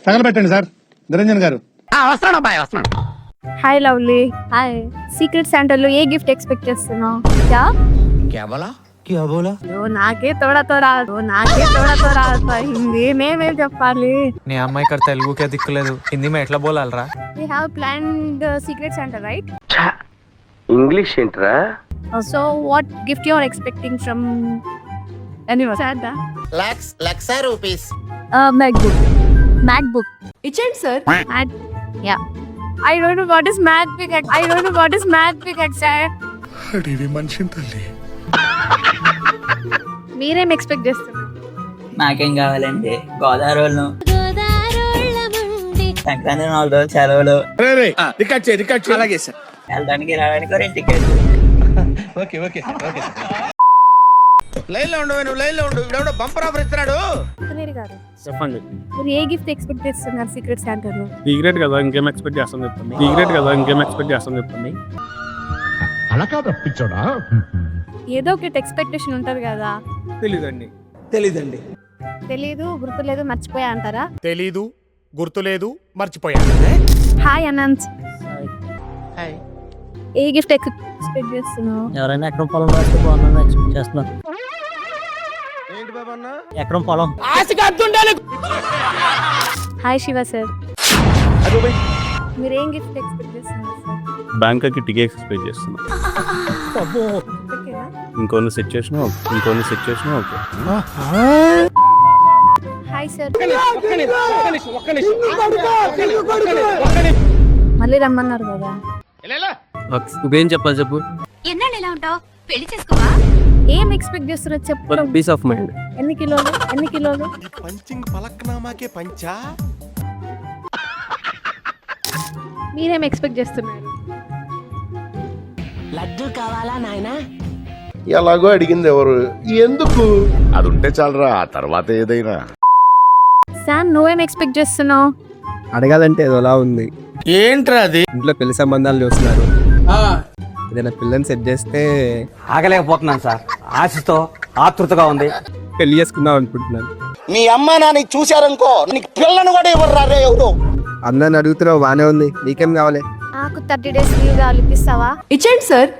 తగలబెట్టండి sir Niranjan గారు. వస్తాను bye, వస్తాను. Hi lovely. హాయ్. సీక్రెట్ శాంటాలో ఏ గిఫ్ట్ ఎక్స్పెక్ట్ చేస్తున్నావు? నాకే తోడా రాదు హిందీ మేమేం చెప్పాలి? నీ అమ్మాయి ఇక్కడ తెలుగుకే దిక్కులేదు, హిందీ में ఎట్లా బోలాలరా? We have planned secret Santa, right? English ఏంట్రా? So what gift you are expecting from anyone? Santa. Lakhs rupees. MacBook. ఇచ్చేయండి sir. Yeah. I don't know what is MacBook. అడివి మనిషి తల్లి. మీరేం ఎక్స్పెక్ట్ చేస్తున్నారు? నాకేం కావాలండి, గోదావరి సంక్రాంతి 4 రోజులు సెలవులు, అలాగే సార్. వెళ్ళడానికి రావడానికి 2 టికెట్లు. లైన్ లో ఉండు, నువ్వు లైన్ లో ఉండు. ఇవిడెవడో బంపర్ ఆఫర్ ఇస్తున్నాడు. సునీల్ గారు, చెప్పండి. మీరు ఏ గిఫ్ట్ ఎక్స్పెక్ట్ చేస్తున్నారు సీక్రెట్ శాంటాలో? సీక్రెట్ కదా, ఇంకేం ఎక్స్పెక్ట్ చేస్తాను చెప్పండి. చెప్పండి. అలా కాదు తప్పించోడా. ఏదో ఒకటి ఎక్స్పెక్టేషన్ ఉంటది కదా. తెలీదండి. తెలీదు, గుర్తులేదు, మర్చిపోయా అంటారా? తెలీదు, గుర్తులేదు, మర్చిపోయా. హాయ్ అనంత్. ఏ గిఫ్ట్ ఎక్స్పెక్ట్ చేస్తున్నావు? ఎవరైనా ఎకరం పొలం రాస్తే బాగుందని ఎక్స్పెక్ట్ చేస్తున్నాను. ఏంటి బాబా అన్న? ఎకరం పొలం. Hi Shiva sir. మీరు ఏం గిఫ్ట్ ఎక్స్పెక్ట్ చేస్తున్నారు సార్? బ్యాంకాకి టికెట్ ఎక్స్పెక్ట్ చేస్తున్నా. ఓకేనా? ఇంకొన్ని సెట్ చేసినా ఓకే. Hi sir. మళ్ళీ రమ్మన్నారు కదా. నువ్వేం చెప్పాలి చెప్పు. ఎన్నాళ్ళు ఎలా ఉంటావు? పెళ్లి చేసుకోవా? ఏం ఎక్స్పెక్ట్ చేస్తున్నారు చెప్పు. Peace of mind. ఎన్ని కిలోలు? పంచింగ్ పలక్నామాకే పంచా. మీరేం ఎక్స్పెక్ట్ చేస్తున్నారు? లడ్డు కావాలా నాయనా? ఎలాగో అడిగింది ఎవరు, ఎందుకు? అది ఉంటే చాలరా, ఆ తర్వాత ఏదైనా. శామ్, నువ్వేం ఎక్స్పెక్ట్ చేస్తున్నావు? అడగాలంటే ఏదోలా ఉంది. ఏంట్రా అది? ఇంట్లో పెళ్లి సంబంధాలు చూస్తున్నారు. ఏదైనా పిల్లని సెట్ చేస్తే ఆగలేకపోతున్నాను సార్, ఆశతో ఆతృతగా ఉంది. పెళ్లి చేసుకుందాం అనుకుంటున్నాను. మీ అమ్మ నాన్న చూశారనుకో, నీకు పిల్లను కూడా ఇవ్వరు రే ఎవరు. అందరిని అడుగుతున్నావు, బానే ఉంది. నీకేం కావాలి? నాకు 30 days లీవ్ కావాలి, ఇప్పిస్తావా? ఇచ్చేయండి సార్.